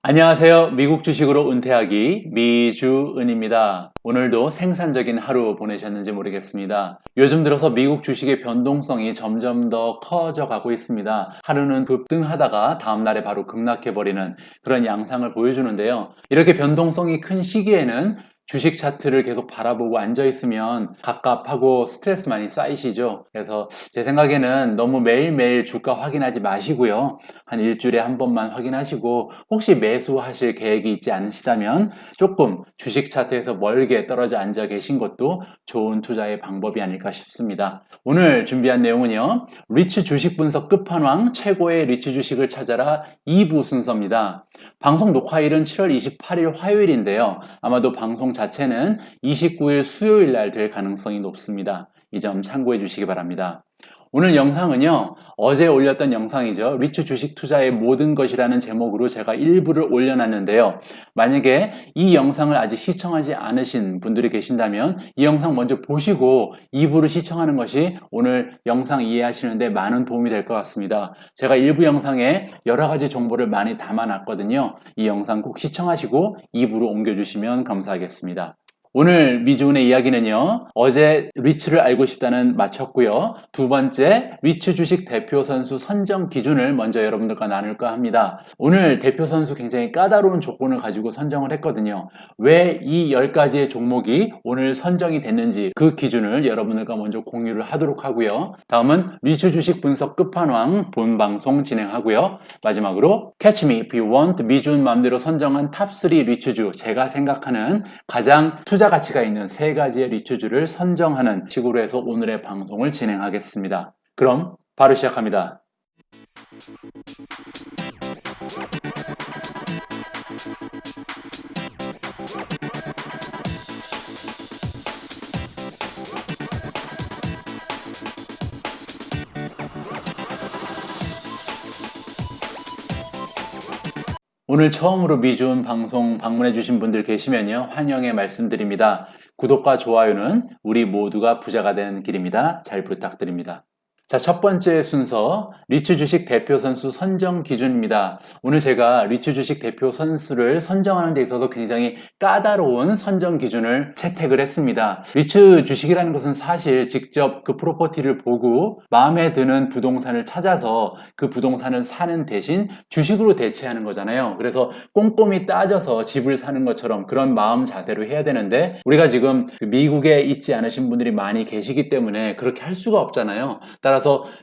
안녕하세요. 미국 주식으로 은퇴하기 미주은입니다. 오늘도 생산적인 하루 보내셨는지 모르겠습니다. 요즘 들어서 미국 주식의 변동성이 점점 더 커져 가고 있습니다. 하루는 급등하다가 다음날에 바로 급락해버리는 그런 양상을 보여주는데요. 이렇게 변동성이 큰 시기에는 주식 차트를 계속 바라보고 앉아있으면 갑갑하고 스트레스 많이 쌓이시죠. 그래서 제 생각에는 너무 매일매일 주가 확인하지 마시고요. 한 일주일에 한 번만 확인하시고 혹시 매수하실 계획이 있지 않으시다면 조금 주식 차트에서 멀게 떨어져 앉아 계신 것도 좋은 투자의 방법이 아닐까 싶습니다. 오늘 준비한 내용은요. 리츠 주식 분석 끝판왕 최고의 리츠 주식을 찾아라 2부 순서입니다. 방송 녹화일은 7월 28일 화요일인데요. 아마도 방송 자체는 29일 수요일 날 될 가능성이 높습니다. 이 점 참고해 주시기 바랍니다. 오늘 영상은요, 어제 올렸던 영상이죠. 리츠 주식 투자의 모든 것이라는 제목으로 제가 일부를 올려놨는데요. 만약에 이 영상을 아직 시청하지 않으신 분들이 계신다면 이 영상 먼저 보시고 2부를 시청하는 것이 오늘 영상 이해하시는데 많은 도움이 될 것 같습니다. 제가 일부 영상에 여러 가지 정보를 많이 담아놨거든요. 이 영상 꼭 시청하시고 2부로 옮겨주시면 감사하겠습니다. 오늘 미주은의 이야기는요, 어제 리츠를 알고 싶다는 마쳤고요. 두 번째, 리츠 주식 대표 선수 선정 기준을 먼저 여러분들과 나눌까 합니다. 오늘 대표 선수 굉장히 까다로운 조건을 가지고 선정을 했거든요. 왜 이 10가지의 종목이 오늘 선정이 됐는지 그 기준을 여러분들과 먼저 공유를 하도록 하고요. 다음은 리츠 주식 분석 끝판왕 본 방송 진행하고요. 마지막으로 Catch Me If You Want 미주은 맘대로 선정한 탑3 리츠주, 제가 생각하는 가장 투자 가치가 있는 3가지의 리츠주를 선정하는 식으로 해서 오늘의 방송을 진행하겠습니다. 그럼 바로 시작합니다. 오늘 처음으로 미주은 방송 방문해 주신 분들 계시면요, 환영의 말씀드립니다. 구독과 좋아요는 우리 모두가 부자가 되는 길입니다. 잘 부탁드립니다. 자, 첫 번째 순서, 리츠 주식 대표 선수 선정 기준입니다. 오늘 제가 리츠 주식 대표 선수를 선정하는 데 있어서 굉장히 까다로운 선정 기준을 채택을 했습니다. 리츠 주식이라는 것은 사실 직접 그 프로퍼티를 보고 마음에 드는 부동산을 찾아서 그 부동산을 사는 대신 주식으로 대체하는 거잖아요. 그래서 꼼꼼히 따져서 집을 사는 것처럼 그런 마음 자세로 해야 되는데, 우리가 지금 미국에 있지 않으신 분들이 많이 계시기 때문에 그렇게 할 수가 없잖아요. 따라서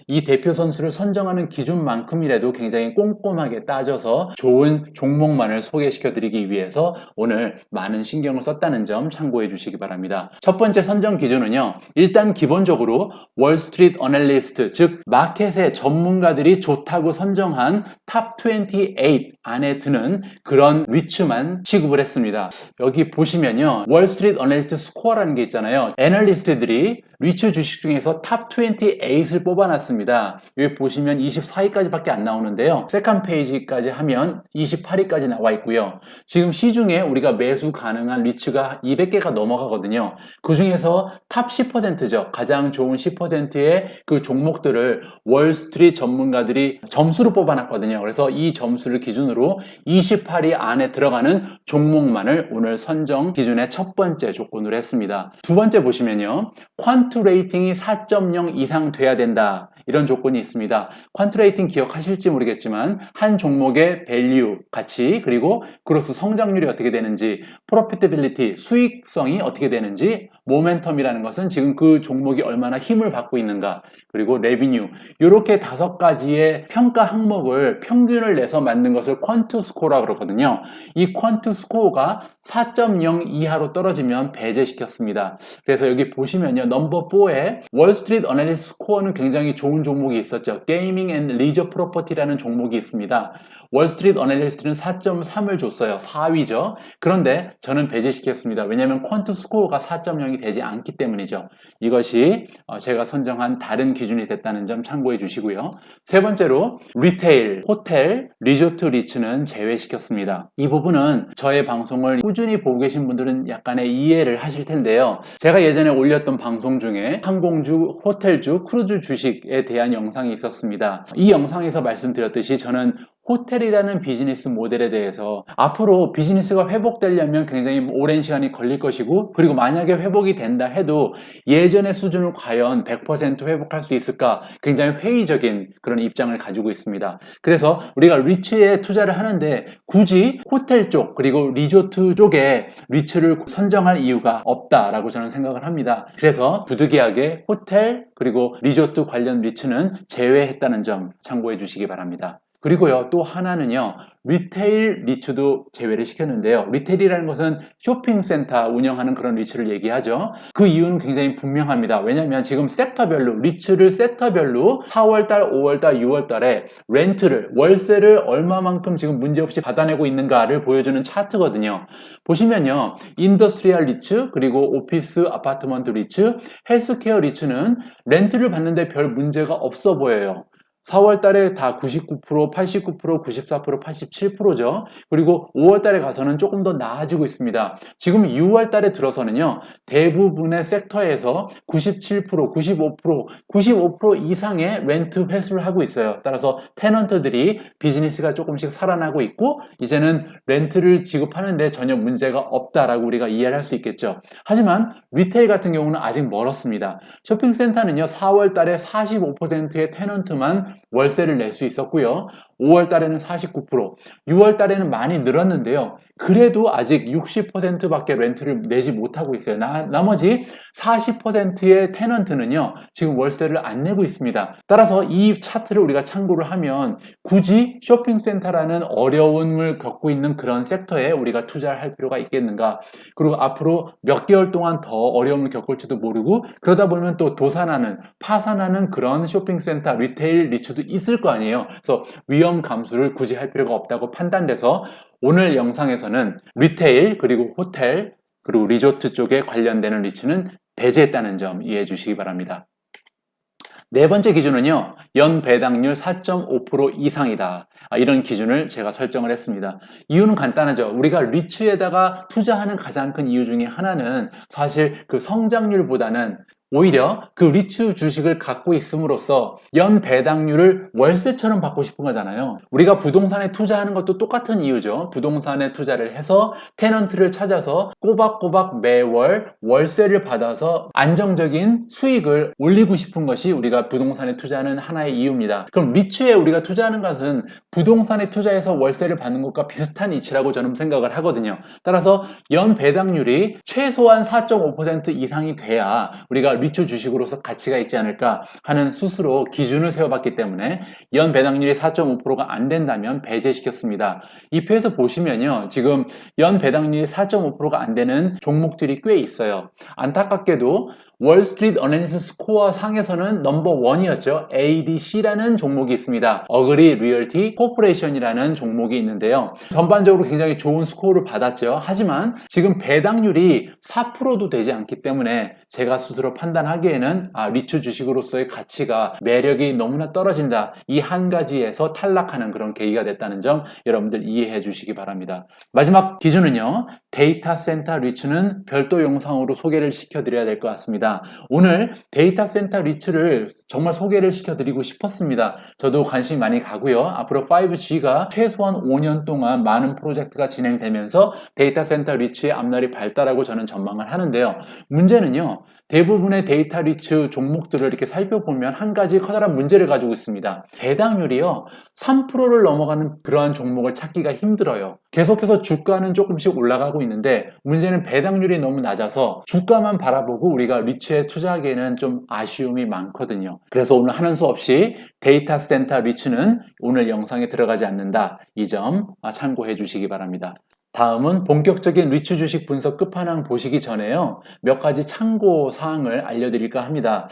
이 대표 선수를 선정하는 기준만큼이라도 굉장히 꼼꼼하게 따져서 좋은 종목만을 소개시켜 드리기 위해서 오늘 많은 신경을 썼다는 점 참고해 주시기 바랍니다. 첫 번째 선정 기준은요, 일단 기본적으로 월스트리트 어널리스트, 즉 마켓의 전문가들이 좋다고 선정한 탑 28 안에 드는 그런 리츠만 취급을 했습니다. 여기 보시면요, 월스트리트 어널리스트 스코어라는 게 있잖아요. 애널리스트들이 리츠 주식 중에서 탑 28을 뽑아놨습니다. 여기 보시면 24위까지 밖에 안 나오는데요. 세컨 페이지까지 하면 28위까지 나와 있고요. 지금 시중에 우리가 매수 가능한 리츠가 200개가 넘어가거든요. 그 중에서 탑 10%죠. 가장 좋은 10%의 그 종목들을 월스트리트 전문가들이 점수로 뽑아놨거든요. 그래서 이 점수를 기준으로 28위 안에 들어가는 종목만을 오늘 선정 기준의 첫 번째 조건으로 했습니다. 두 번째 보시면요, 퀀트 레이팅이 4.0 이상 돼야 된다, 이런 조건이 있습니다. 퀀트 레이팅 기억하실지 모르겠지만 한 종목의 밸류, 가치, 그리고 그로스 성장률이 어떻게 되는지, 프로피터빌리티, 수익성이 어떻게 되는지, 모멘텀이라는 것은 지금 그 종목이 얼마나 힘을 받고 있는가, 그리고 레비뉴, 이렇게 5가지의 평가 항목을 평균을 내서 만든 것을 퀀트 스코어라고 그러거든요. 이 퀀트 스코어가 4.0 이하로 떨어지면 배제시켰습니다. 그래서 여기 보시면요, 넘버 4에 월스트리트 어널리스트 스코어는 굉장히 좋은 종목이 있었죠. 게이밍 앤 리저 프로퍼티라는 종목이 있습니다. 월스트리트 어널리스트는 4.3을 줬어요. 4위죠. 그런데 저는 배제시켰습니다. 왜냐하면 퀀트 스코어가 4.0이 되지 않기 때문이죠. 이것이 제가 선정한 다른 기준이 됐다는 점 참고해 주시고요. 세 번째로 리테일, 호텔, 리조트 리츠는 제외시켰습니다. 이 부분은 저의 방송을 꾸준히 보고 계신 분들은 약간의 이해를 하실 텐데요. 제가 예전에 올렸던 방송 중에 항공주, 호텔주, 크루즈 주식에 대한 영상이 있었습니다. 이 영상에서 말씀드렸듯이 저는 호텔이라는 비즈니스 모델에 대해서 앞으로 비즈니스가 회복되려면 굉장히 오랜 시간이 걸릴 것이고, 그리고 만약에 회복이 된다 해도 예전의 수준을 과연 100% 회복할 수 있을까, 굉장히 회의적인 그런 입장을 가지고 있습니다. 그래서 우리가 리츠에 투자를 하는데 굳이 호텔 쪽 그리고 리조트 쪽에 리츠를 선정할 이유가 없다라고 저는 생각을 합니다. 그래서 부득이하게 호텔 그리고 리조트 관련 리츠는 제외했다는 점 참고해 주시기 바랍니다. 그리고요, 또 하나는요, 리테일 리츠도 제외를 시켰는데요. 리테일이라는 것은 쇼핑센터 운영하는 그런 리츠를 얘기하죠. 그 이유는 굉장히 분명합니다. 왜냐하면 지금 섹터별로, 리츠를 섹터별로 4월달, 5월달, 6월달에 렌트를, 월세를 얼마만큼 지금 문제없이 받아내고 있는가를 보여주는 차트거든요. 보시면요, 인더스트리얼 리츠, 그리고 오피스 아파트먼트 리츠, 헬스케어 리츠는 렌트를 받는데 별 문제가 없어 보여요. 4월 달에 다 99%, 89%, 94%, 87%죠. 그리고 5월 달에 가서는 조금 더 나아지고 있습니다. 지금 6월 달에 들어서는요, 대부분의 섹터에서 97%, 95%, 95% 이상의 렌트 회수를 하고 있어요. 따라서 테넌트들이 비즈니스가 조금씩 살아나고 있고, 이제는 렌트를 지급하는데 전혀 문제가 없다라고 우리가 이해를 할 수 있겠죠. 하지만 리테일 같은 경우는 아직 멀었습니다. 쇼핑센터는요, 4월 달에 45%의 테넌트만 월세를 낼 수 있었고요. 5월 달에는 49%, 6월 달에는 많이 늘었는데요. 그래도 아직 60%밖에 렌트를 내지 못하고 있어요. 나머지 40%의 테넌트는요, 지금 월세를 안 내고 있습니다. 따라서 이 차트를 우리가 참고를 하면 굳이 쇼핑센터라는 어려움을 겪고 있는 그런 섹터에 우리가 투자를 할 필요가 있겠는가. 그리고 앞으로 몇 개월 동안 더 어려움을 겪을지도 모르고, 그러다 보면 또 도산하는, 파산하는 그런 쇼핑센터, 리테일 리츠도 있을 거 아니에요. 그래서 위험 감수를 굳이 할 필요가 없다고 판단돼서 오늘 영상에서는 리테일 그리고 호텔 그리고 리조트 쪽에 관련되는 리츠는 배제했다는 점 이해해 주시기 바랍니다. 네 번째 기준은요, 연 배당률 4.5% 이상이다. 이런 기준을 제가 설정을 했습니다. 이유는 간단하죠. 우리가 리츠에다가 투자하는 가장 큰 이유 중에 하나는 사실 그 성장률보다는 오히려 그 리츠 주식을 갖고 있음으로써 연 배당률을 월세처럼 받고 싶은 거잖아요. 우리가 부동산에 투자하는 것도 똑같은 이유죠. 부동산에 투자를 해서 테넌트를 찾아서 꼬박꼬박 매월 월세를 받아서 안정적인 수익을 올리고 싶은 것이 우리가 부동산에 투자하는 하나의 이유입니다. 그럼 리츠에 우리가 투자하는 것은 부동산에 투자해서 월세를 받는 것과 비슷한 이치라고 저는 생각을 하거든요. 따라서 연 배당률이 최소한 4.5% 이상이 돼야 우리가 리츠 주식으로서 가치가 있지 않을까 하는 스스로 기준을 세워봤기 때문에 연 배당률이 4.5%가 안 된다면 배제시켰습니다. 이 표에서 보시면요, 지금 연 배당률이 4.5%가 안 되는 종목들이 꽤 있어요. 안타깝게도 월스트리트 어널리시스 스코어 상에서는 넘버 1이었죠. ADC라는 종목이 있습니다. 어그리 리얼티 코퍼레이션이라는 종목이 있는데요. 전반적으로 굉장히 좋은 스코어를 받았죠. 하지만 지금 배당률이 4%도 되지 않기 때문에 제가 스스로 판단하기에는 리츠 주식으로서의 가치가 매력이 너무나 떨어진다. 이 한 가지에서 탈락하는 그런 계기가 됐다는 점 여러분들 이해해 주시기 바랍니다. 마지막 기준은요, 데이터 센터 리츠는 별도 영상으로 소개를 시켜드려야 될 것 같습니다. 오늘 데이터 센터 리츠를 정말 소개를 시켜드리고 싶었습니다. 저도 관심이 많이 가고요. 앞으로 5G가 최소한 5년 동안 많은 프로젝트가 진행되면서 데이터 센터 리츠의 앞날이 밝다라고 저는 전망을 하는데요. 문제는요, 대부분의 데이터 리츠 종목들을 이렇게 살펴보면 한 가지 커다란 문제를 가지고 있습니다. 배당률이요, 3%를 넘어가는 그러한 종목을 찾기가 힘들어요. 계속해서 주가는 조금씩 올라가고 있는데 문제는 배당률이 너무 낮아서 주가만 바라보고 우리가 리츠에 투자하기에는 좀 아쉬움이 많거든요. 그래서 오늘 하는 수 없이 데이터 센터 리츠는 오늘 영상에 들어가지 않는다. 이 점 참고해 주시기 바랍니다. 다음은 본격적인 리츠 주식 분석 끝판왕 보시기 전에요, 몇 가지 참고 사항을 알려드릴까 합니다.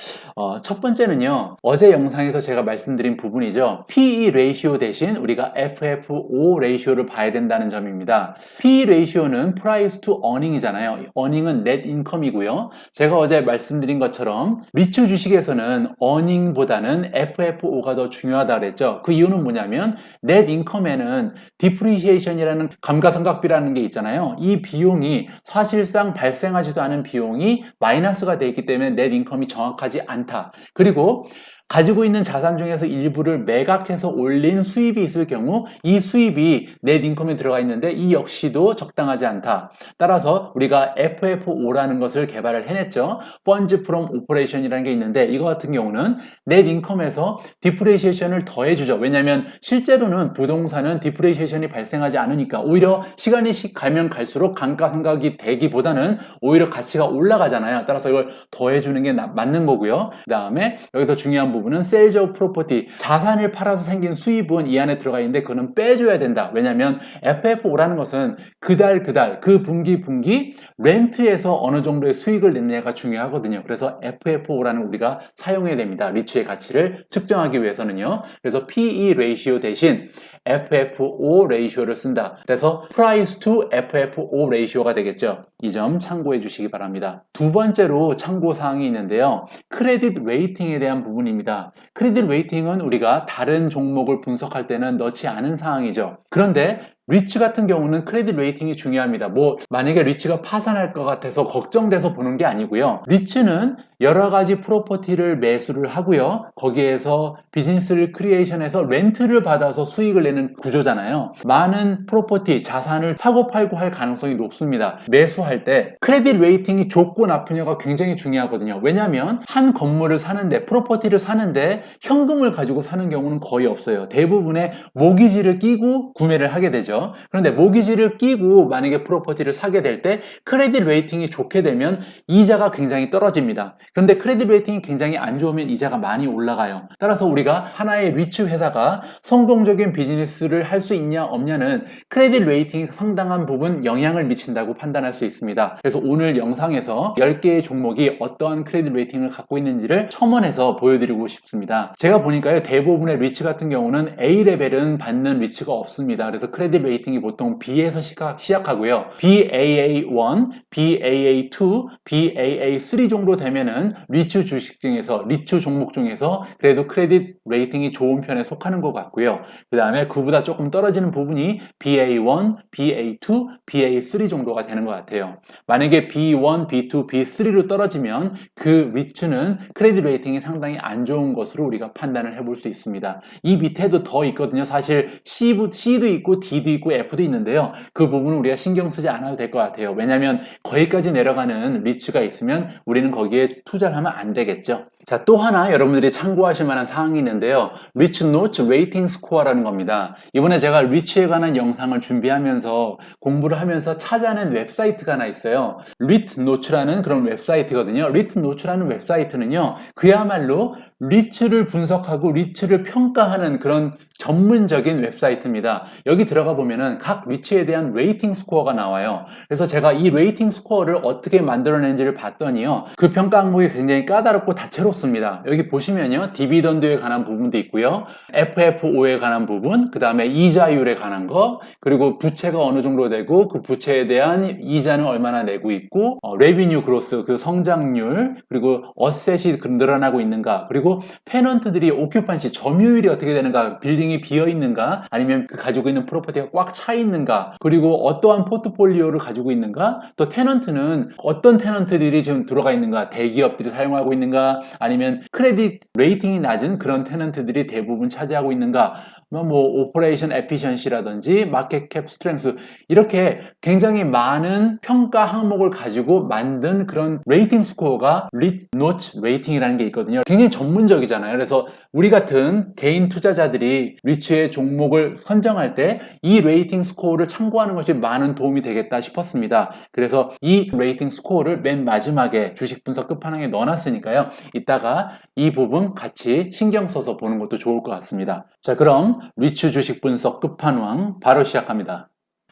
첫 번째는요, 어제 영상에서 제가 말씀드린 부분이죠. PE 레이시오 대신 우리가 FFO 레이시오를 봐야 된다는 점입니다. PE 레이시오는 Price to Earning이잖아요. Earning은 Net Income이고요. 제가 어제 말씀드린 것처럼 리츠 주식에서는 Earning보다는 FFO가 더 중요하다고 그랬죠. 그 이유는 뭐냐면 Net Income에는 Depreciation이라는 감가상각비라는 게 있잖아요. 이 비용이 사실상 발생하지도 않은 비용이 마이너스가 되어 있기 때문에 넷 인컴이 정확하지 않다. 그리고 가지고 있는 자산 중에서 일부를 매각해서 올린 수입이 있을 경우 이 수입이 넷 인컴에 들어가 있는데 이 역시도 적당하지 않다. 따라서 우리가 FFO라는 것을 개발을 해냈죠. Funds from Operation이라는 게 있는데 이거 같은 경우는 넷 인컴에서 디프레시에이션을 더해주죠. 왜냐하면 실제로는 부동산은 디프레시에이션이 발생하지 않으니까 오히려 시간이 가면 갈수록 감가상각이 되기보다는 오히려 가치가 올라가잖아요. 따라서 이걸 더해주는 게 맞는 거고요. 그 다음에 여기서 중요한 부분은 Sales of Property, 자산을 팔아서 생긴 수입은 이 안에 들어가 있는데 그거는 빼줘야 된다. 왜냐하면 FFO라는 것은 그달 그 분기 렌트에서 어느 정도의 수익을 내느냐가 중요하거든요. 그래서 FFO라는 우리가 사용해야 됩니다. 리츠의 가치를 측정하기 위해서는요. 그래서 PE 레이시오 대신 FFO 레이시오를 쓴다. 그래서 Price to FFO 레이시오가 되겠죠. 이 점 참고해 주시기 바랍니다. 두 번째로 참고사항이 있는데요. 크레딧 레이팅에 대한 부분입니다. 크레딧 레이팅은 우리가 다른 종목을 분석할 때는 넣지 않은 사항이죠. 그런데 리츠 같은 경우는 크레딧 레이팅이 중요합니다. 만약에 리츠가 파산할 것 같아서 걱정돼서 보는 게 아니고요. 리츠는 여러 가지 프로퍼티를 매수를 하고요. 거기에서 비즈니스를 크리에이션해서 렌트를 받아서 수익을 내는 구조잖아요. 많은 프로퍼티, 자산을 사고 팔고 할 가능성이 높습니다. 매수할 때 크레딧 레이팅이 좋고 나쁘냐가 굉장히 중요하거든요. 왜냐하면 한 건물을 사는데, 프로퍼티를 사는데 현금을 가지고 사는 경우는 거의 없어요. 대부분의 모기지를 끼고 구매를 하게 되죠. 그런데 모기지를 끼고 만약에 프로퍼티를 사게 될 때 크레딧 레이팅이 좋게 되면 이자가 굉장히 떨어집니다. 그런데 크레딧 레이팅이 굉장히 안 좋으면 이자가 많이 올라가요. 따라서 우리가 하나의 리츠 회사가 성공적인 비즈니스를 할 수 있냐 없냐는 크레딧 레이팅이 상당한 부분 영향을 미친다고 판단할 수 있습니다. 그래서 오늘 영상에서 10개의 종목이 어떠한 크레딧 레이팅을 갖고 있는지를 첨언해서 보여드리고 싶습니다. 제가 보니까요, 대부분의 리츠 같은 경우는 A레벨은 받는 리츠가 없습니다. 그래서 크레딧 레이팅이 보통 B에서 시작하고요. BAA1, BAA2, BAA3 정도 되면은 리츠 주식 중에서, 리츠 종목 중에서 그래도 크레딧 레이팅이 좋은 편에 속하는 것 같고요. 그 다음에 그보다 조금 떨어지는 부분이 BA1, BA2, BA3 정도가 되는 것 같아요. 만약에 B1, B2, B3로 떨어지면 그 리츠는 크레딧 레이팅이 상당히 안 좋은 것으로 우리가 판단을 해볼 수 있습니다. 이 밑에도 더 있거든요. 사실 C도 있고 D도 있고 F도 있는데요. 그 부분은 우리가 신경 쓰지 않아도 될 것 같아요. 왜냐하면 거기까지 내려가는 리츠가 있으면 우리는 거기에 투자를 하면 안 되겠죠. 자, 또 하나 여러분들이 참고하실 만한 사항이 있는데요. 리츠 노트 레이팅 스코어라는 겁니다. 이번에 제가 리츠에 관한 영상을 준비하면서 공부를 하면서 찾아낸 웹사이트가 하나 있어요. 리트 노트라는 그런 웹사이트거든요. 리트 노트라는 웹사이트는요, 그야말로 리츠를 분석하고 리츠를 평가하는 그런 전문적인 웹사이트입니다. 여기 들어가 보면은 각 리츠에 대한 레이팅 스코어가 나와요. 그래서 제가 이 레이팅 스코어를 어떻게 만들어낸지를 봤더니요, 그 평가 항목이 굉장히 까다롭고 다채롭습니다. 여기 보시면요, 디비던드에 관한 부분도 있고요, FFO에 관한 부분, 그 다음에 이자율에 관한 거, 그리고 부채가 어느 정도 되고 그 부채에 대한 이자는 얼마나 내고 있고, 레비뉴 그로스, 그 성장률, 그리고 어셋이 늘어나고 있는가, 그리고 테넌트들이 오큐판시, 점유율이 어떻게 되는가, 빌딩이 비어 있는가, 아니면 그 가지고 있는 프로퍼티가 꽉 차 있는가, 그리고 어떠한 포트폴리오를 가지고 있는가, 또 테넌트는 어떤 테넌트들이 지금 들어가 있는가, 대기업들이 사용하고 있는가, 아니면 크레딧 레이팅이 낮은 그런 테넌트들이 대부분 차지하고 있는가, 오퍼레이션 에피션시라든지 마켓 캡 스트렝스, 이렇게 굉장히 많은 평가 항목을 가지고 만든 그런 레이팅 스코어가 리츠 노트 레이팅이라는 게 있거든요. 굉장히 전문적이잖아요. 그래서 우리 같은 개인 투자자들이 리츠의 종목을 선정할 때 이 레이팅 스코어를 참고하는 것이 많은 도움이 되겠다 싶었습니다. 그래서 이 레이팅 스코어를 맨 마지막에 주식 분석 끝판왕에 넣어놨으니까요, 이따가 이 부분 같이 신경 써서 보는 것도 좋을 것 같습니다. 자, 그럼 리츠 주식 분석 끝판왕 바로 시작합니다.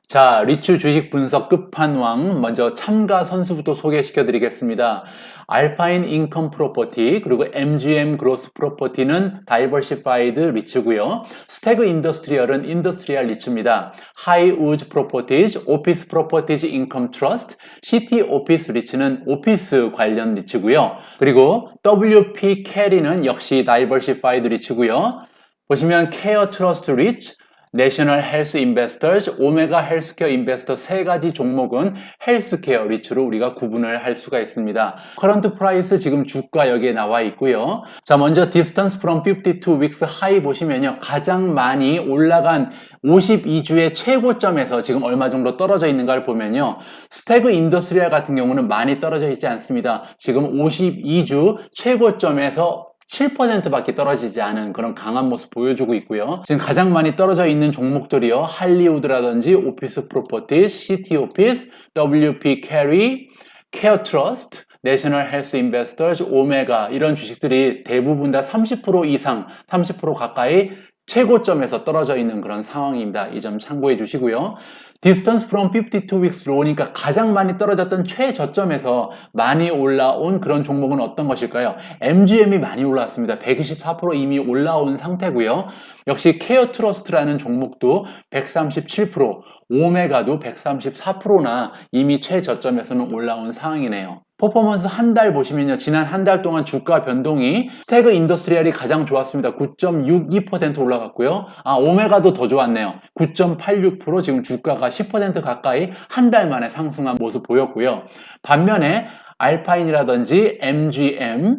자, 리츠 주식 분석 끝판왕, 먼저 참가 선수부터 소개시켜 드리겠습니다. 알파인 인컴 프로퍼티, 그리고 MGM 그로스 프로퍼티는 다이버시파이드 리츠고요. 스태그 인더스트리얼은 인더스트리얼 리츠입니다. 하이우즈 프로퍼티즈, 오피스 프로퍼티즈 인컴 트러스트, 시티 오피스 리츠는 오피스 관련 리츠고요. 그리고 WP 캐리는 역시 다이버시파이드 리츠고요. 보시면 케어 트러스트 리츠, 내셔널 헬스 인베스터즈, 오메가 헬스케어 인베스터 세 가지 종목은 헬스케어 리츠로 우리가 구분을 할 수가 있습니다. 커런트 프라이스 지금 주가 여기에 나와 있고요. 자, 먼저 디스턴스 프롬 52 weeks 하이 보시면요. 가장 많이 올라간 52주의 최고점에서 지금 얼마 정도 떨어져 있는가를 보면요. 스태그 인더스트리얼 같은 경우는 많이 떨어져 있지 않습니다. 지금 52주 최고점에서 7%밖에 떨어지지 않은 그런 강한 모습 보여주고 있고요. 지금 가장 많이 떨어져 있는 종목들이요. 할리우드라든지 오피스 프로퍼티스, 시티 오피스, WP 캐리, 케어 트러스트, 내셔널 헬스 인베스터즈, 오메가 이런 주식들이 대부분 다 30% 이상, 30% 가까이 최고점에서 떨어져 있는 그런 상황입니다. 이 점 참고해 주시고요. Distance from 52 weeks low니까 가장 많이 떨어졌던 최저점에서 많이 올라온 그런 종목은 어떤 것일까요? MGM이 많이 올라왔습니다. 124% 이미 올라온 상태고요. 역시 케어 트러스트라는 종목도 137%, 오메가도 134%나 이미 최저점에서는 올라온 상황이네요. 퍼포먼스 한 달 보시면요. 지난 한 달 동안 주가 변동이 스태그 인더스트리얼이 가장 좋았습니다. 9.62% 올라갔고요. 오메가도 더 좋았네요. 9.86% 지금 주가가 10% 가까이 한 달 만에 상승한 모습 보였고요. 반면에 알파인이라든지 MGM,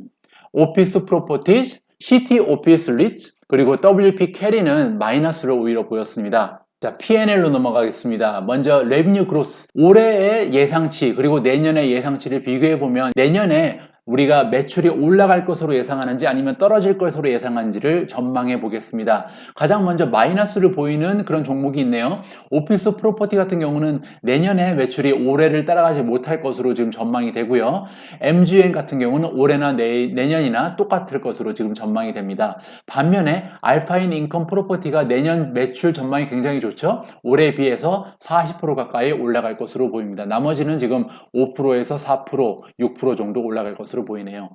오피스 프로퍼티즈, 시티 오피스 리츠, 그리고 WP 캐리는 마이너스로 오히려 보였습니다. 자, P&L로 넘어가겠습니다. 먼저 레비뉴 그로스, 올해의 예상치 그리고 내년의 예상치를 비교해보면 내년에 우리가 매출이 올라갈 것으로 예상하는지 아니면 떨어질 것으로 예상하는지를 전망해 보겠습니다. 가장 먼저 마이너스를 보이는 그런 종목이 있네요. 오피스 프로퍼티 같은 경우는 내년에 매출이 올해를 따라가지 못할 것으로 지금 전망이 되고요. MGM 같은 경우는 올해나 내년이나 똑같을 것으로 지금 전망이 됩니다. 반면에 알파인 인컴 프로퍼티가 내년 매출 전망이 굉장히 좋죠. 올해에 비해서 40% 가까이 올라갈 것으로 보입니다. 나머지는 지금 5%에서 4%, 6% 정도 올라갈 것으로 보이네요.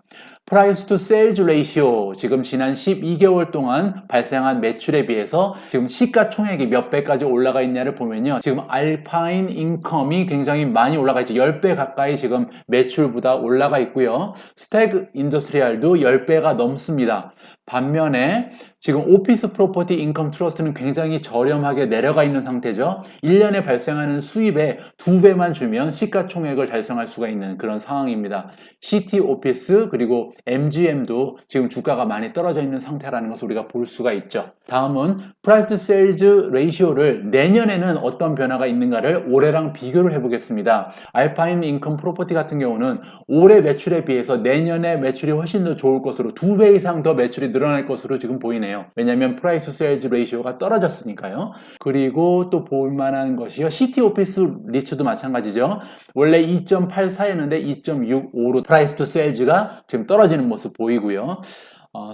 Price to Sales Ratio, 지금 지난 12개월 동안 발생한 매출에 비해서 지금 시가총액이 몇 배까지 올라가 있냐를 보면요. 지금 알파인 인컴이 굉장히 많이 올라가 있죠. 10배 가까이 지금 매출보다 올라가 있고요. 스태그 인더스트리얼도 10배가 넘습니다. 반면에 지금 오피스 프로퍼티 인컴 트러스트는 굉장히 저렴하게 내려가 있는 상태죠. 1년에 발생하는 수입의 2배만 주면 시가총액을 달성할 수가 있는 그런 상황입니다. 시티 오피스 그리고 MGM도 지금 주가가 많이 떨어져 있는 상태라는 것을 우리가 볼 수가 있죠. 다음은 프라이스 투 세일즈 레이시오를 내년에는 어떤 변화가 있는가를 올해랑 비교를 해보겠습니다. 알파인 인컴 프로퍼티 같은 경우는 올해 매출에 비해서 내년에 매출이 훨씬 더 좋을 것으로 2배 이상 더 매출이 늘어날 것으로 지금 보이네요. 왜냐하면 프라이스 투 세일즈 레이시오가 떨어졌으니까요. 그리고 또 볼만한 것이요. 시티 오피스 리츠도 마찬가지죠. 원래 2.84였는데 2.65로 프라이스 투 세일즈가 지금 떨어지는 모습 보이고요.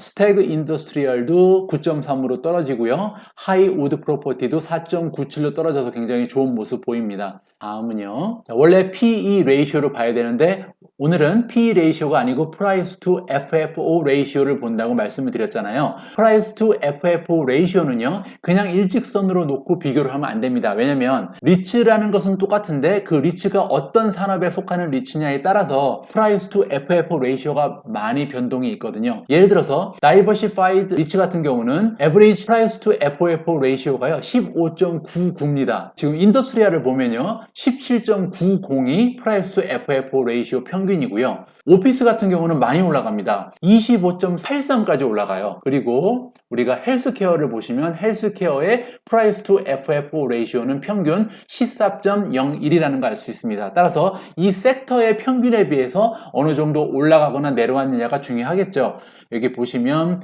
스태그 인더스트리얼도 9.3으로 떨어지고요. 하이우드 프로퍼티도 4.97로 떨어져서 굉장히 좋은 모습 보입니다. 다음은요. 원래 PE 레이시오로 봐야 되는데 오늘은 PE 레이시오가 아니고 Price to FFO 레이시오를 본다고 말씀을 드렸잖아요. Price to FFO 레이시오는요. 그냥 일직선으로 놓고 비교를 하면 안 됩니다. 왜냐면 리츠라는 것은 똑같은데 그 리츠가 어떤 산업에 속하는 리츠냐에 따라서 Price to FFO 레이시오가 많이 변동이 있거든요. 예를 들어서 Diversified 리츠 같은 경우는 Average Price to FFO 레이시오가요. 15.99입니다. 지금 인더스트리얼을 보면요. 17.90이 Price to FFO 레이시오 평균이고요. 오피스 같은 경우는 많이 올라갑니다. 25.83까지 올라가요. 그리고 우리가 헬스케어를 보시면 헬스케어의 Price to FFO 레이시오는 평균 14.01이라는 걸 알 수 있습니다. 따라서 이 섹터의 평균에 비해서 어느 정도 올라가거나 내려왔느냐가 중요하겠죠. 여기 보시면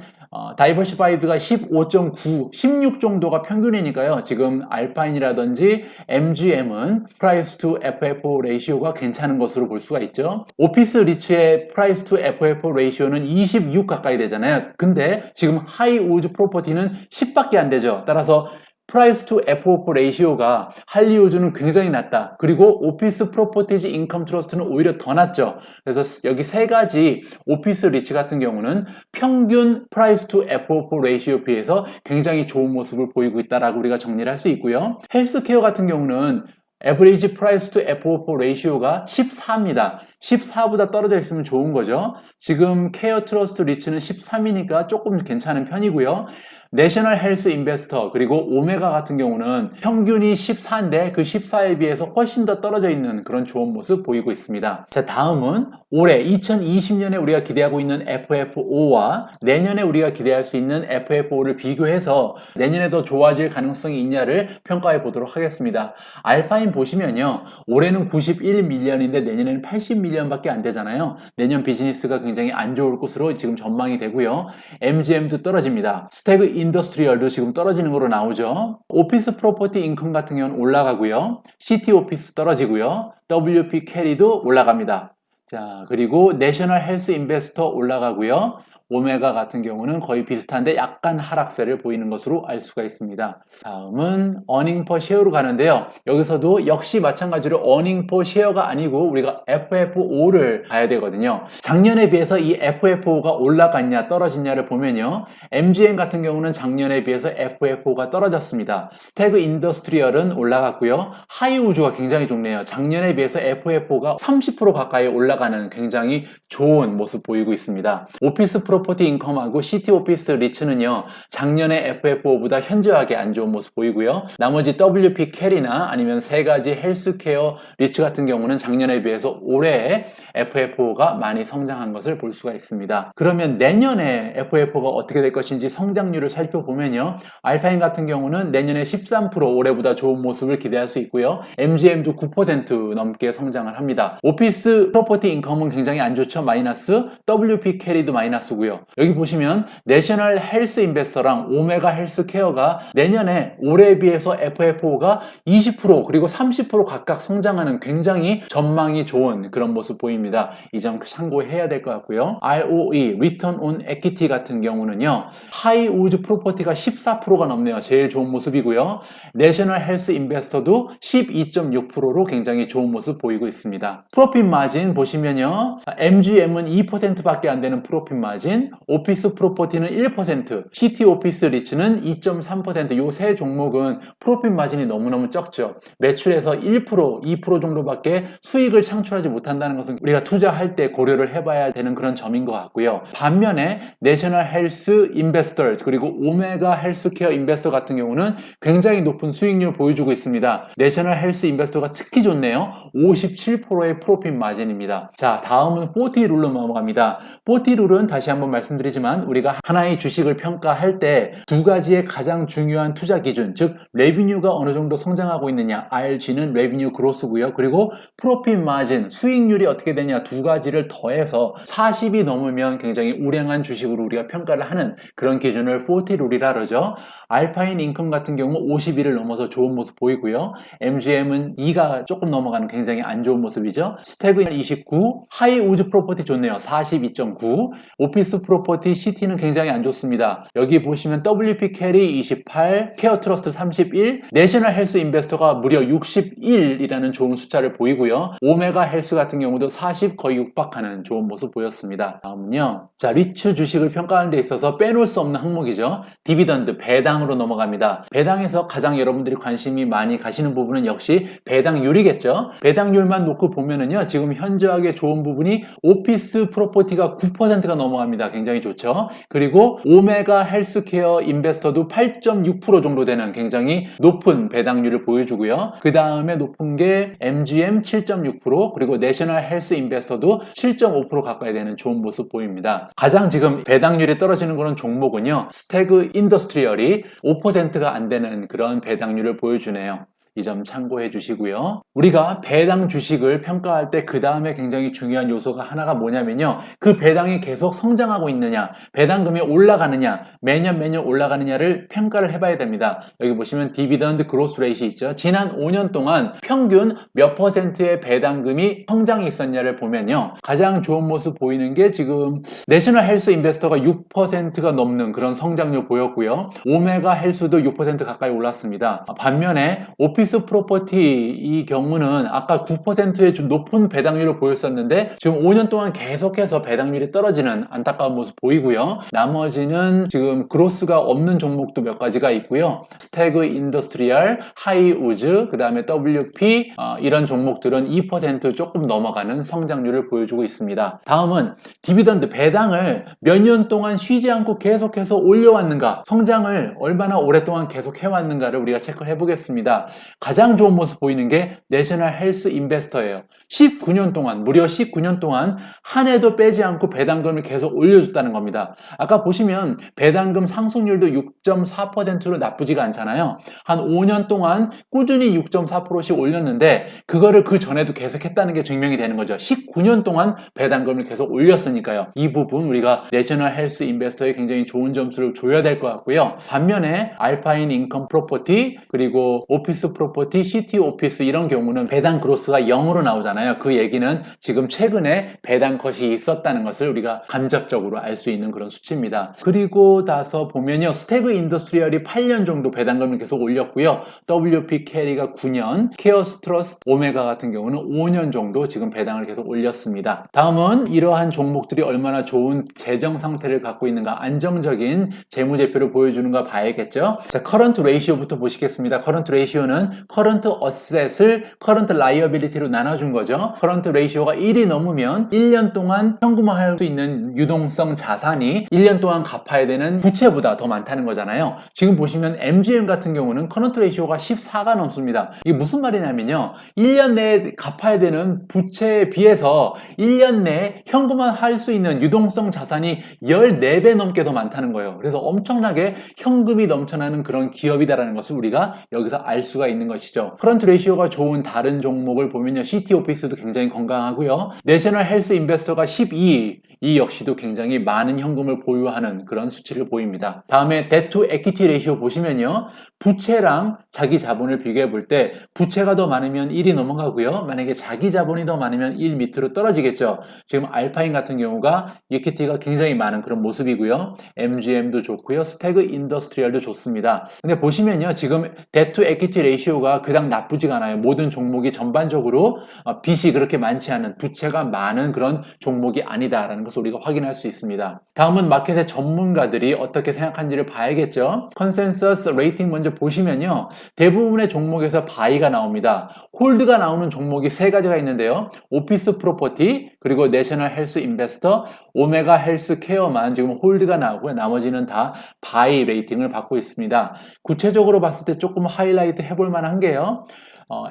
다이버시파이드가 15.9, 16 정도가 평균이니까요. 지금 알파인이라든지 MGM은 Price to FFO 레이시오가 괜찮은 것으로 볼 수가 있죠. 오피스 리츠의 Price to FFO 레이시오는 26 가까이 되잖아요. 근데 지금 하이우드 프로퍼티는 10밖에 안 되죠. 따라서 Price to FFO 레이시오가 할리우드는 굉장히 낮다. 그리고 오피스 프로퍼티즈 인컴 트러스트는 오히려 더 낮죠. 그래서 여기 세 가지 오피스 리츠 같은 경우는 평균 Price to FFO 레이시오에 비해서 굉장히 좋은 모습을 보이고 있다라고 우리가 정리를 할 수 있고요. 헬스케어 같은 경우는 Average Price to FFO 레이시오가 14입니다. 14보다 떨어져 있으면 좋은 거죠. 지금 케어 트러스트 리츠는 13이니까 조금 괜찮은 편이고요. 내셔널 헬스 인베스터 그리고 오메가 같은 경우는 평균이 14인데 그 14에 비해서 훨씬 더 떨어져 있는 그런 좋은 모습 보이고 있습니다. 자, 다음은 올해 2020년에 우리가 기대하고 있는 FFO와 내년에 우리가 기대할 수 있는 FFO를 비교해서 내년에 더 좋아질 가능성이 있냐를 평가해 보도록 하겠습니다. 알파인 보시면요, 올해는 91밀리언인데 내년에는 80밀리언밖에 안 되잖아요. 내년 비즈니스가 굉장히 안 좋을 것으로 지금 전망이 되고요. MGM도 떨어집니다. 스태그 인더스트리얼도 지금 떨어지는 거로 나오죠. 오피스 프로퍼티 인컴 같은 경우는 올라가고요. 시티 오피스 떨어지고요. WP 캐리도 올라갑니다. 자, 그리고 내셔널 헬스 인베스터 올라가고요. 오메가 같은 경우는 거의 비슷한데 약간 하락세를 보이는 것으로 알 수가 있습니다. 다음은 어닝 퍼 쉐어로 가는데요. 여기서도 역시 마찬가지로 어닝 퍼 쉐어가 아니고 우리가 FFO를 봐야 되거든요. 작년에 비해서 이 FFO가 올라갔냐 떨어졌냐를 보면요. MGM 같은 경우는 작년에 비해서 FFO가 떨어졌습니다. 스태그 인더스트리얼은 올라갔고요. 하이우즈가 굉장히 좋네요. 작년에 비해서 FFO가 30% 가까이 올라가는 굉장히 좋은 모습 보이고 있습니다. 오피스 프로퍼티 인컴하고 시티 오피스 리츠는요, 작년에 FFO보다 현저하게 안 좋은 모습 보이고요. 나머지 WP 캐리나 아니면 세 가지 헬스케어 리츠 같은 경우는 작년에 비해서 올해 FFO가 많이 성장한 것을 볼 수가 있습니다. 그러면 내년에 FFO가 어떻게 될 것인지 성장률을 살펴보면요, 알파인 같은 경우는 내년에 13% 올해보다 좋은 모습을 기대할 수 있고요. MGM도 9% 넘게 성장을 합니다. 오피스 프로퍼티 인컴은 굉장히 안 좋죠. 마이너스. WP 캐리도 마이너스고요. 여기 보시면 내셔널 헬스 인베스터랑 오메가 헬스 케어가 내년에 올해에 비해서 FFO가 20% 그리고 30% 각각 성장하는 굉장히 전망이 좋은 그런 모습 보입니다. 이 점 참고해야 될 것 같고요. ROE, Return on Equity 같은 경우는요, 하이우즈 프로퍼티가 14%가 넘네요. 제일 좋은 모습이고요. 내셔널 헬스 인베스터도 12.6%로 굉장히 좋은 모습 보이고 있습니다. 프로핏 마진 보시면요, MGM은 2%밖에 안 되는 프로핏 마진, 오피스 프로퍼티는 1%, 시티 오피스 리츠는 2.3%, 요 세 종목은 프로핏 마진이 너무너무 적죠. 매출에서 1%, 2% 정도밖에 수익을 창출하지 못한다는 것은 우리가 투자할 때 고려를 해봐야 되는 그런 점인 것 같고요. 반면에 내셔널 헬스 인베스터 그리고 오메가 헬스케어 인베스터 같은 경우는 굉장히 높은 수익률 보여주고 있습니다. 내셔널 헬스 인베스터가 특히 좋네요. 57%의 프로핏 마진입니다. 자, 다음은 40 룰로 넘어갑니다. 40 룰은 다시 한번 말씀드리지만 우리가 하나의 주식을 평가할 때 두 가지의 가장 중요한 투자 기준, 즉 레비뉴가 어느 정도 성장하고 있느냐, RG는 레비뉴 그로스고요. 그리고 프로핏 마진, 수익률이 어떻게 되냐, 두 가지를 더해서 40이 넘으면 굉장히 우량한 주식으로 우리가 평가를 하는 그런 기준을 40 룰이라 그러죠. 알파인 인컴 같은 경우 51을 넘어서 좋은 모습 보이고요. MGM은 2가 조금 넘어가는 굉장히 안 좋은 모습이죠. 스태그 29, 하이우즈 프로퍼티 좋네요. 42.9, 오피스 프로퍼티 시티는 굉장히 안 좋습니다. 여기 보시면 WP 캐리 28, 케어 트러스트 31, 내셔널 헬스 인베스터가 무려 61이라는 좋은 숫자를 보이고요. 오메가 헬스 같은 경우도 40 거의 육박하는 좋은 모습 보였습니다. 다음은요, 자, 리츠 주식을 평가하는 데 있어서 빼놓을 수 없는 항목이죠. 디비던드, 배당으로 넘어갑니다. 배당에서 가장 여러분들이 관심이 많이 가시는 부분은 역시 배당률이겠죠. 배당률만 놓고 보면은요, 지금 현저하게 좋은 부분이 오피스 프로퍼티가 9%가 넘어갑니다. 굉장히 좋죠. 그리고 오메가 헬스케어 인베스터도 8.6% 정도 되는 굉장히 높은 배당률을 보여주고요. 그 다음에 높은 게 MGM 7.6%, 그리고 내셔널 헬스 인베스터도 7.5% 가까이 되는 좋은 모습 보입니다. 가장 지금 배당률이 떨어지는 그런 종목은요, 스태그 인더스트리얼이 5%가 안 되는 그런 배당률을 보여주네요. 이 점 참고해 주시고요. 우리가 배당 주식을 평가할 때 그 다음에 굉장히 중요한 요소가 하나가 뭐냐면요, 그 배당이 계속 성장하고 있느냐, 배당금이 올라가느냐, 매년 올라가느냐를 평가를 해봐야 됩니다. 여기 보시면 디비던드 그로스 레이시 있죠. 지난 5년 동안 평균 몇 %의 배당금이 성장이 있었냐를 보면요, 가장 좋은 모습 보이는 게 지금 내셔널 헬스 인베스터가 6%가 넘는 그런 성장률 보였고요. 오메가 헬스도 6% 가까이 올랐습니다. 반면에 오피스 오피스 프로퍼티 이 경우는 아까 9%의 좀 높은 배당률을 보였었는데 지금 5년 동안 계속해서 배당률이 떨어지는 안타까운 모습 보이고요. 나머지는 지금 그로스가 없는 종목도 몇 가지가 있고요. 스태그 인더스트리얼, 하이우즈, 그 다음에 WP 이런 종목들은 2% 조금 넘어가는 성장률을 보여주고 있습니다. 다음은 디비던드 배당을 몇 년 동안 쉬지 않고 계속해서 올려왔는가, 성장을 얼마나 오랫동안 계속 해왔는가를 우리가 체크를 해보겠습니다. 가장 좋은 모습 보이는 게 내셔널 헬스 인베스터예요. 19년 동안, 무려 19년 동안 한 해도 빼지 않고 배당금을 계속 올려줬다는 겁니다. 아까 보시면 배당금 상승률도 6.4%로 나쁘지가 않잖아요. 한 5년 동안 꾸준히 6.4%씩 올렸는데 그거를 그 전에도 계속 했다는 게 증명이 되는 거죠. 19년 동안 배당금을 계속 올렸으니까요. 이 부분 우리가 내셔널 헬스 인베스터에 굉장히 좋은 점수를 줘야 될 것 같고요. 반면에 알파인 인컴 프로퍼티, 그리고 오피스 프로퍼티, 시티 오피스 이런 경우는 배당 그로스가 0으로 나오잖아요. 그 얘기는 지금 최근에 배당 컷이 있었다는 것을 우리가 간접적으로 알 수 있는 그런 수치입니다. 그리고 나서 보면요, 스태그 인더스트리얼이 8년 정도 배당금을 계속 올렸고요. WP 캐리가 9년, 케어스트러스 오메가 같은 경우는 5년 정도 지금 배당을 계속 올렸습니다. 다음은 이러한 종목들이 얼마나 좋은 재정 상태를 갖고 있는가, 안정적인 재무제표를 보여주는가 봐야겠죠. 자, 커런트 레이시오부터 보시겠습니다. 커런트 레이시오는 커런트 어셋을 커런트 라이어빌리티로 나눠준 거죠. 커런트 레이시오가 1이 넘으면 1년 동안 현금화할 수 있는 유동성 자산이 1년 동안 갚아야 되는 부채보다 더 많다는 거잖아요. 지금 보시면 MGM 같은 경우는 커런트 레이시오가 14가 넘습니다. 이게 무슨 말이냐면요, 1년 내에 갚아야 되는 부채에 비해서 1년 내에 현금화할 수 있는 유동성 자산이 14배 넘게 더 많다는 거예요. 그래서 엄청나게 현금이 넘쳐나는 그런 기업이다라는 것을 우리가 여기서 알 수가 있는 것이죠. 커런트 레이시오가 좋은 다른 종목을 보면요, 시티 오피스도 굉장히 건강하고요. 내셔널 헬스 인베스터가 12, 이 역시도 굉장히 많은 현금을 보유하는 그런 수치를 보입니다. 다음에 데트 투 에퀴티 레이시오 보시면요, 부채랑 자기 자본을 비교해 볼 때 부채가 더 많으면 1이 넘어가고요. 만약에 자기 자본이 더 많으면 1 밑으로 떨어지겠죠. 지금 알파인 같은 경우가 이퀴티가 굉장히 많은 그런 모습이고요. MGM도 좋고요. 스태그 인더스트리얼도 좋습니다. 근데 보시면요, 지금 데트 투 에퀴티 레이시오가 그닥 나쁘지가 않아요. 모든 종목이 전반적으로 빚이 그렇게 많지 않은, 부채가 많은 그런 종목이 아니다라는 것을 우리가 확인할 수 있습니다. 다음은 마켓의 전문가들이 어떻게 생각하는지를 봐야겠죠. 컨센서스 레이팅 먼저 보시면요, 대부분의 종목에서 바이가 나옵니다. 홀드가 나오는 종목이 세 가지가 있는데요. 오피스 프로퍼티, 그리고 내셔널 헬스 인베스터, 오메가 헬스 케어만 지금 홀드가 나오고요. 나머지는 다 바이 레이팅을 받고 있습니다. 구체적으로 봤을 때 조금 하이라이트 해볼 만한 게요,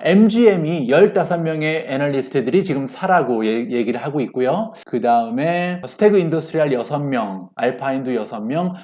MGM이 15명의 애널리스트들이 지금 사라고 얘기를 하고 있고요. 그 다음에 스태그 인더스트리얼 6명, 알파인도 6명,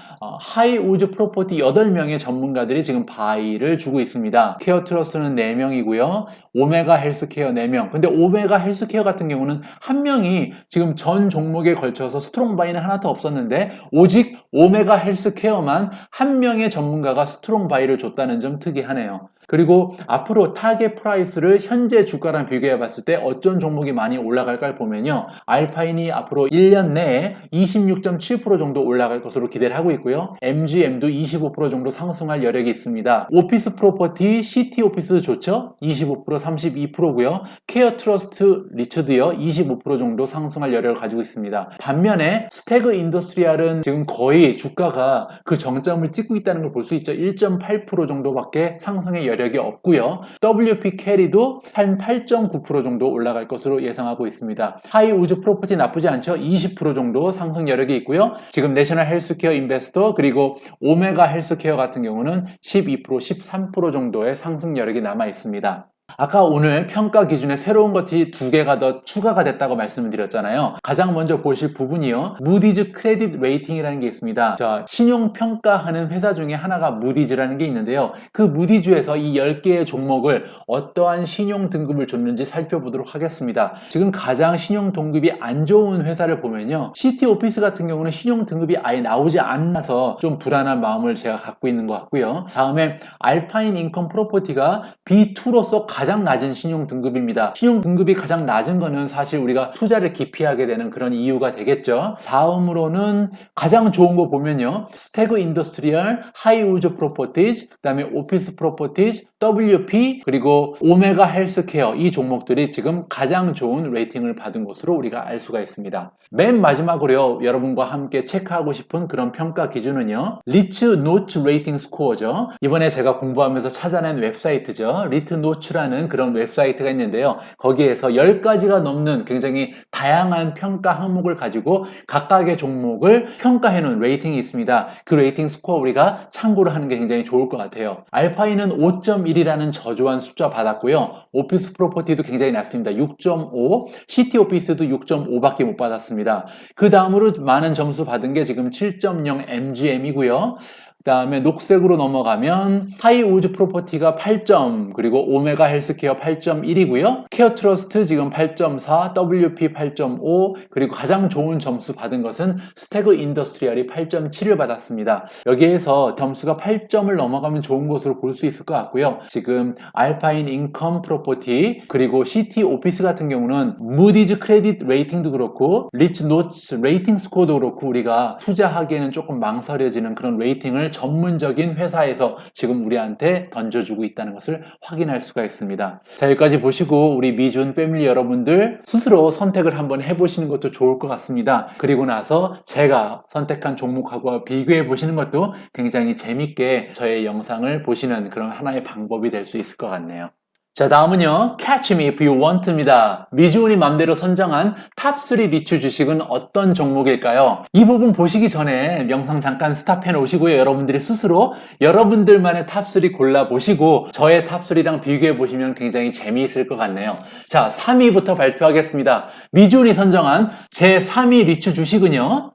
하이우즈 프로퍼티 8명의 전문가들이 지금 바이를 주고 있습니다. 케어 트러스트는 4명이고요. 오메가 헬스케어 4명. 근데 오메가 헬스케어 같은 경우는 한 명이 지금 전 종목에 걸쳐서 스트롱 바이는 하나도 없었는데 오직 오메가 헬스케어만 한 명의 전문가가 스트롱 바이를 줬다는 점 특이하네요. 그리고 앞으로 타겟 프라이스를 현재 주가랑 비교해 봤을 때 어떤 종목이 많이 올라갈까 보면요, 알파인이 앞으로 1년 내에 26.7% 정도 올라갈 것으로 기대를 하고 있고요. MGM도 25% 정도 상승할 여력이 있습니다. 오피스 프로퍼티, 시티 오피스 좋죠? 25%, 32%고요. 케어 트러스트 리츠드요, 25% 정도 상승할 여력을 가지고 있습니다. 반면에 스태그 인더스트리얼은 지금 거의 주가가 그 정점을 찍고 있다는 걸 볼 수 있죠. 1.8% 정도밖에 상승의 여력이 없고요. WP 캐리도 한 8.9% 정도 올라갈 것으로 예상하고 있습니다. 하이우즈 프로퍼티 나쁘지 않죠? 20% 정도 상승 여력이 있고요. 지금 내셔널 헬스케어 인베스터, 그리고 오메가 헬스케어 같은 경우는 12%, 13% 정도의 상승 여력이 남아 있습니다. 아까 오늘 평가 기준에 새로운 것이 2개가 더 추가가 됐다고 말씀을 드렸잖아요. 가장 먼저 보실 부분이요, 무디즈 크레딧 레이팅이라는 게 있습니다. 자, 신용평가하는 회사 중에 하나가 무디즈라는 게 있는데요. 그 무디즈에서 이 10개의 종목을 어떠한 신용 등급을 줬는지 살펴보도록 하겠습니다. 지금 가장 신용 등급이 안 좋은 회사를 보면요, 시티 오피스 같은 경우는 신용 등급이 아예 나오지 않아서 좀 불안한 마음을 제가 갖고 있는 것 같고요. 다음에 알파인 인컴 프로퍼티가 B2로서 가장 낮은 신용 등급입니다. 신용 등급이 가장 낮은 거는 사실 우리가 투자를 기피하게 되는 그런 이유가 되겠죠. 다음으로는 가장 좋은 거 보면요. 스태그 인더스트리얼, 하이우즈 프로퍼티즈, 그다음에 오피스 프로퍼티즈, WP, 그리고 오메가 헬스케어 이 종목들이 지금 가장 좋은 레이팅을 받은 것으로 우리가 알 수가 있습니다. 맨 마지막으로요. 여러분과 함께 체크하고 싶은 그런 평가 기준은요. 리츠 노츠 레이팅 스코어죠. 이번에 제가 공부하면서 찾아낸 웹사이트죠. 리츠 노츠라는 그런 웹사이트가 있는데요. 거기에서 10가지가 넘는 굉장히 다양한 평가 항목을 가지고 각각의 종목을 평가해놓은 레이팅이 있습니다. 그 레이팅 스코어 우리가 참고를 하는 게 굉장히 좋을 것 같아요. 알파인은 5.1이라는 저조한 숫자 받았고요. 오피스 프로퍼티도 굉장히 낮습니다. 6.5, 시티 오피스도 6.5밖에 못 받았습니다. 그 다음으로 많은 점수 받은 게 지금 7.0 MGM이고요. 그 다음에 녹색으로 넘어가면 하이우즈 프로퍼티가 8점, 그리고 오메가 헬스케어 8.1이고요. 케어 트러스트 지금 8.4, WP 8.5, 그리고 가장 좋은 점수 받은 것은 스태그 인더스트리얼이 8.7을 받았습니다. 여기에서 점수가 8점을 넘어가면 좋은 것으로 볼 수 있을 것 같고요. 지금 알파인 인컴 프로퍼티, 그리고 시티 오피스 같은 경우는 무디즈 크레딧 레이팅도 그렇고 리츠 노츠 레이팅 스코어도 그렇고 우리가 투자하기에는 조금 망설여지는 그런 레이팅을 전문적인 회사에서 지금 우리한테 던져주고 있다는 것을 확인할 수가 있습니다. 자, 여기까지 보시고 우리 미준 패밀리 여러분들 스스로 선택을 한번 해보시는 것도 좋을 것 같습니다. 그리고 나서 제가 선택한 종목하고 비교해 보시는 것도 굉장히 재밌게 저의 영상을 보시는 그런 하나의 방법이 될 수 있을 것 같네요. 자, 다음은요. Catch Me If You Want입니다. 미주온이 맘대로 선정한 탑3 리츠 주식은 어떤 종목일까요? 이 부분 보시기 전에 영상 잠깐 스탑해 놓으시고요. 여러분들이 스스로 여러분들만의 탑3 골라보시고 저의 탑3랑 비교해 보시면 굉장히 재미있을 것 같네요. 자, 3위부터 발표하겠습니다. 미주온이 선정한 제 3위 리츠 주식은요.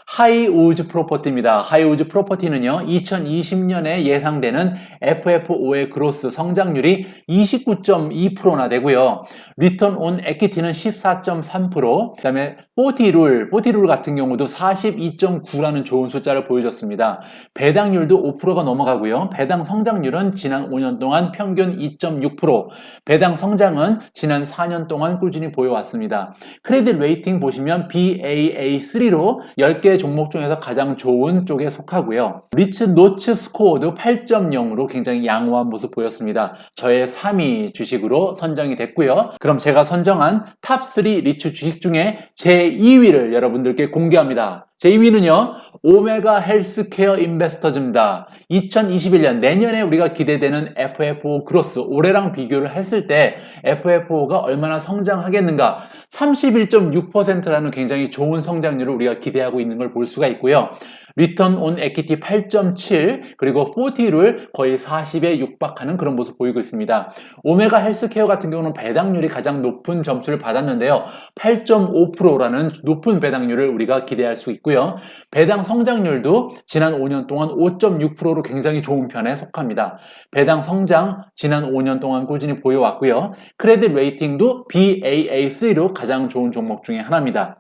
하이우즈 프로퍼티입니다. 하이우즈 프로퍼티는요, 2020년에 예상되는 FFO의 그로스 성장률이 29.2%나 되고요. 리턴 온 에퀴티는 14.3%, 그 다음에 40룰 같은 경우도 42.9라는 좋은 숫자를 보여줬습니다. 배당률도 5%가 넘어가고요. 배당 성장률은 지난 5년 동안 평균 2.6%, 배당 성장은 지난 4년 동안 꾸준히 보여왔습니다. 크레딧 레이팅 보시면 Baa3로 10개 종목 중에서 가장 좋은 쪽에 속하고요. 리츠 노츠 스코어도 8.0으로 굉장히 양호한 모습 보였습니다. 저의 3위 주식으로 선정이 됐고요. 그럼 제가 선정한 탑3 리츠 주식 중에 제 2위를 여러분들께 공개합니다. 제 2위는요. 오메가 헬스케어 인베스터즈입니다. 2021년 내년에 우리가 기대되는 FFO 그로스 올해랑 비교를 했을 때 FFO가 얼마나 성장하겠는가 31.6%라는 굉장히 좋은 성장률을 우리가 기대하고 있는 걸 볼 수가 있고요. 리턴 온 에퀴티 8.7 그리고 40를 거의 40에 육박하는 그런 모습 보이고 있습니다. 오메가 헬스케어 같은 경우는 배당률이 가장 높은 점수를 받았는데요. 8.5%라는 높은 배당률을 우리가 기대할 수 있고요. 배당 성장률도 지난 5년 동안 5.6%로 굉장히 좋은 편에 속합니다. 배당 성장 지난 5년 동안 꾸준히 보여왔고요. 크레딧 레이팅도 Baa3로 가장 좋은 종목 중에 하나입니다.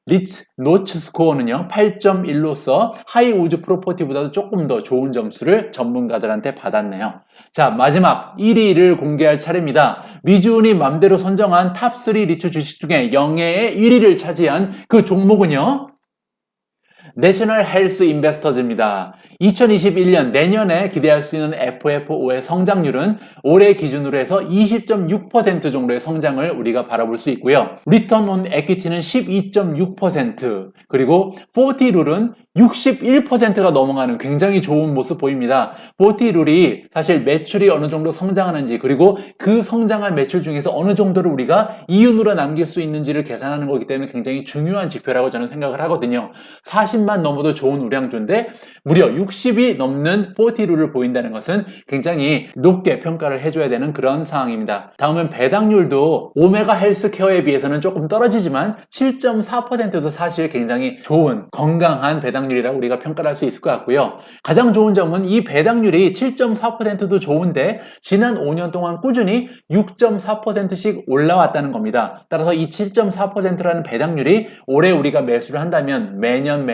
리츠 노츠 스코어는요 8.1로서 하이우즈 프로퍼티보다도 조금 더 좋은 점수를 전문가들한테 받았네요. 자, 마지막 1위를 공개할 차례입니다. 미주은이 맘대로 선정한 탑3 리츠 주식 중에 영예의 1위를 차지한 그 종목은요 내셔널 헬스 인베스터즈입니다. 2021년 내년에 기대할 수 있는 FFO의 성장률은 올해 기준으로 해서 20.6% 정도의 성장을 우리가 바라볼 수 있고요. 리턴 온 에퀴티는 12.6%, 그리고 40룰은 61%가 넘어가는 굉장히 좋은 모습 보입니다. 40룰이 사실 매출이 어느 정도 성장하는지 그리고 그 성장한 매출 중에서 어느 정도를 우리가 이윤으로 남길 수 있는지를 계산하는 거기 때문에 굉장히 중요한 지표라고 저는 생각을 하거든요. 40만 넘어도 좋은 우량주인데 무려 60이 넘는 40룰을 보인다는 것은 굉장히 높게 평가를 해줘야 되는 그런 상황입니다. 다음은 배당률도 오메가 헬스케어에 비해서는 조금 떨어지지만 7.4%도 사실 굉장히 좋은 건강한 배당률이라고 우리가 평가를 할 수 있을 것 같고요. 가장 좋은 점은 이 배당률이 7.4%도 좋은데 지난 5년 동안 꾸준히 6.4%씩 올라왔다는 겁니다. 따라서 이 7.4%라는 배당률이 올해 우리가 매수를 한다면 매년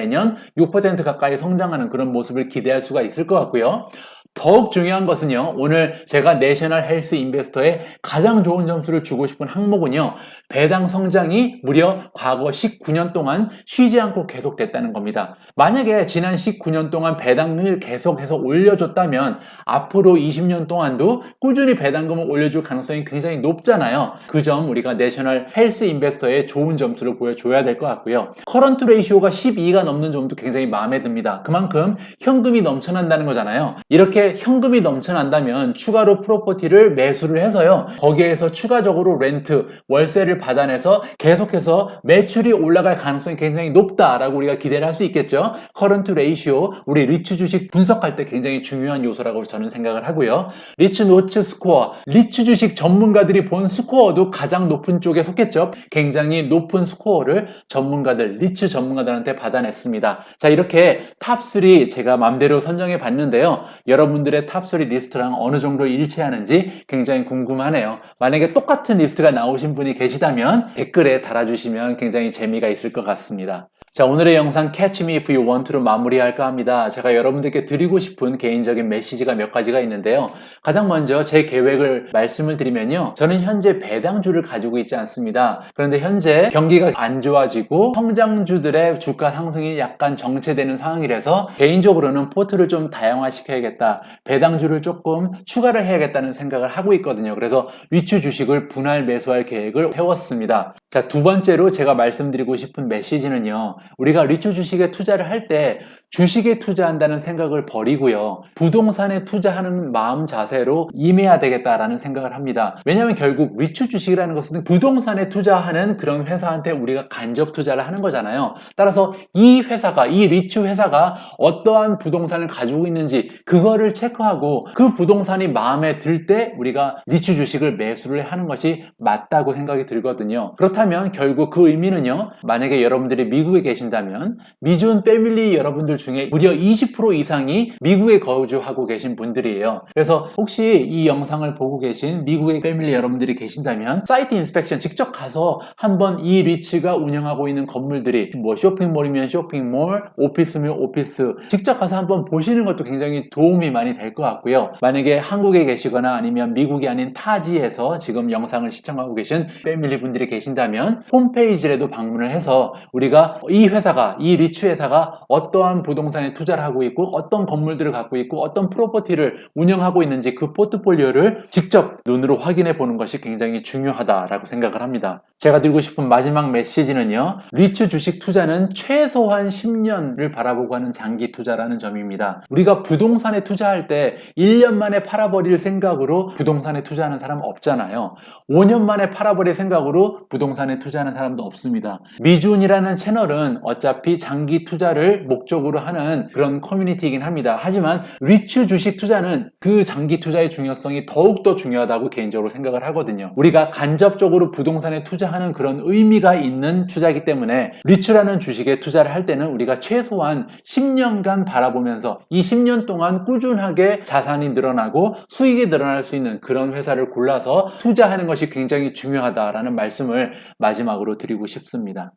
6% 가까이 성장하는 그런 모습을 기대할 수가 있을 것 같고요. 더욱 중요한 것은요, 오늘 제가 내셔널 헬스 인베스터에 가장 좋은 점수를 주고 싶은 항목은요, 배당 성장이 무려 과거 19년 동안 쉬지 않고 계속됐다는 겁니다. 만약에 지난 19년 동안 배당을 계속해서 올려줬다면 앞으로 20년 동안도 꾸준히 배당금을 올려줄 가능성이 굉장히 높잖아요. 그 점 우리가 내셔널 헬스 인베스터에 좋은 점수를 보여줘야 될 것 같고요. 커런트 레이시오가 12가 넘는 점도 굉장히 마음에 듭니다. 그만큼 현금이 넘쳐난다는 거잖아요. 이렇게 현금이 넘쳐난다면 추가로 프로퍼티를 매수를 해서요, 거기에서 추가적으로 렌트, 월세를 받아내서 계속해서 매출이 올라갈 가능성이 굉장히 높다라고 우리가 기대를 할 수 있겠죠. 커런트 레이시오, 우리 리츠 주식 분석할 때 굉장히 중요한 요소라고 저는 생각을 하고요. 리츠 노츠 스코어, 리츠 주식 전문가들이 본 스코어도 가장 높은 쪽에 속했죠. 굉장히 높은 스코어를 전문가들, 리츠 전문가들한테 받아냈습니다. 자, 이렇게 탑3 제가 맘대로 선정해 봤는데요. 여러분들의 탑3 리스트랑 어느 정도 일치하는지 굉장히 궁금하네요. 만약에 똑같은 리스트가 나오신 분이 계시다면 댓글에 달아주시면 굉장히 재미가 있을 것 같습니다. 자, 오늘의 영상 Catch Me If You Want로 마무리할까 합니다. 제가 여러분들께 드리고 싶은 개인적인 메시지가 몇 가지가 있는데요. 가장 먼저 제 계획을 말씀을 드리면요. 저는 현재 배당주를 가지고 있지 않습니다. 그런데 현재 경기가 안 좋아지고 성장주들의 주가 상승이 약간 정체되는 상황이라서 개인적으로는 포트를 좀 다양화시켜야겠다. 배당주를 조금 추가를 해야겠다는 생각을 하고 있거든요. 그래서 위추 주식을 분할 매수할 계획을 세웠습니다. 자, 두 번째로 제가 말씀드리고 싶은 메시지는요. 우리가 리츠 주식에 투자를 할 때 주식에 투자한다는 생각을 버리고요. 부동산에 투자하는 마음 자세로 임해야 되겠다라는 생각을 합니다. 왜냐하면 결국 리츠 주식이라는 것은 부동산에 투자하는 그런 회사한테 우리가 간접 투자를 하는 거잖아요. 따라서 이 회사가, 이 리츠 회사가 어떠한 부동산을 가지고 있는지 그거를 체크하고 그 부동산이 마음에 들 때 우리가 리츠 주식을 매수를 하는 것이 맞다고 생각이 들거든요. 그렇다면 결국 그 의미는요. 만약에 여러분들이 미국에 계신다면 미준 패밀리 여러분들 중에 무려 20% 이상이 미국에 거주하고 계신 분들이에요. 그래서 혹시 이 영상을 보고 계신 미국의 패밀리 여러분들이 계신다면 사이트 인스펙션 직접 가서 한번 이 리츠가 운영하고 있는 건물들이 뭐 쇼핑몰이면 쇼핑몰, 오피스면 오피스 직접 가서 한번 보시는 것도 굉장히 도움이 많이 될 것 같고요. 만약에 한국에 계시거나 아니면 미국이 아닌 타지에서 지금 영상을 시청하고 계신 패밀리 분들이 계신다면 홈페이지라도 방문을 해서 우리가 이 회사가, 이 리츠 회사가 어떠한 부동산에 투자를 하고 있고 어떤 건물들을 갖고 있고 어떤 프로퍼티를 운영하고 있는지 그 포트폴리오를 직접 눈으로 확인해 보는 것이 굉장히 중요하다라고 생각을 합니다. 제가 드리고 싶은 마지막 메시지는요. 리츠 주식 투자는 최소한 10년을 바라보고 하는 장기 투자라는 점입니다. 우리가 부동산에 투자할 때 1년 만에 팔아버릴 생각으로 부동산에 투자하는 사람 없잖아요. 5년 만에 팔아버릴 생각으로 부동산에 투자하는 사람도 없습니다. 미준이라는 채널은 어차피 장기 투자를 목적으로 하는 그런 커뮤니티이긴 합니다. 하지만 리츠 주식 투자는 그 장기 투자의 중요성이 더욱더 중요하다고 개인적으로 생각을 하거든요. 우리가 간접적으로 부동산에 투자하는 그런 의미가 있는 투자이기 때문에 리츠라는 주식에 투자를 할 때는 우리가 최소한 10년간 바라보면서 이 10년 동안 꾸준하게 자산이 늘어나고 수익이 늘어날 수 있는 그런 회사를 골라서 투자하는 것이 굉장히 중요하다라는 말씀을 마지막으로 드리고 싶습니다.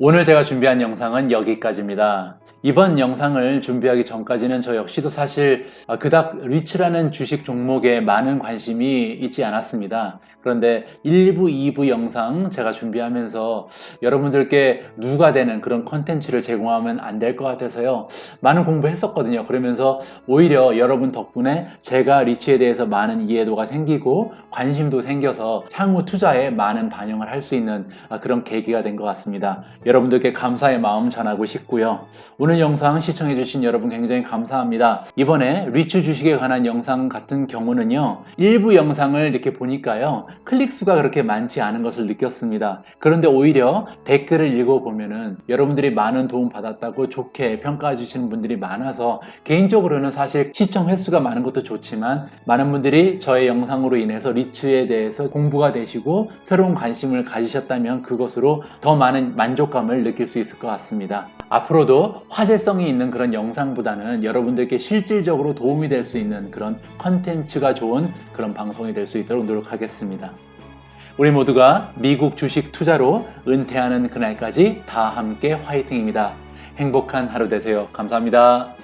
오늘 제가 준비한 영상은 여기까지입니다. 이번 영상을 준비하기 전까지는 저 역시도 사실 그닥 리츠라는 주식 종목에 많은 관심이 있지 않았습니다. 그런데 1부, 2부 영상 제가 준비하면서 여러분들께 누가 되는 그런 컨텐츠를 제공하면 안 될 것 같아서요. 많은 공부했었거든요. 그러면서 오히려 여러분 덕분에 제가 리츠에 대해서 많은 이해도가 생기고 관심도 생겨서 향후 투자에 많은 반영을 할 수 있는 그런 계기가 된 것 같습니다. 여러분들께 감사의 마음 전하고 싶고요. 오늘 영상 시청해주신 여러분 굉장히 감사합니다. 이번에 리츠 주식에 관한 영상 같은 경우는요. 일부 영상을 이렇게 보니까요. 클릭수가 그렇게 많지 않은 것을 느꼈습니다. 그런데 오히려 댓글을 읽어보면은 여러분들이 많은 도움 받았다고 좋게 평가해 주시는 분들이 많아서 개인적으로는 사실 시청 횟수가 많은 것도 좋지만 많은 분들이 저의 영상으로 인해서 리츠에 대해서 공부가 되시고 새로운 관심을 가지셨다면 그것으로 더 많은 만족감을 느낄 수 있을 것 같습니다. 앞으로도 화제성이 있는 그런 영상보다는 여러분들께 실질적으로 도움이 될 수 있는 그런 컨텐츠가 좋은 그런 방송이 될 수 있도록 노력하겠습니다. 우리 모두가 미국 주식 투자로 은퇴하는 그날까지 다 함께 화이팅입니다. 행복한 하루 되세요. 감사합니다.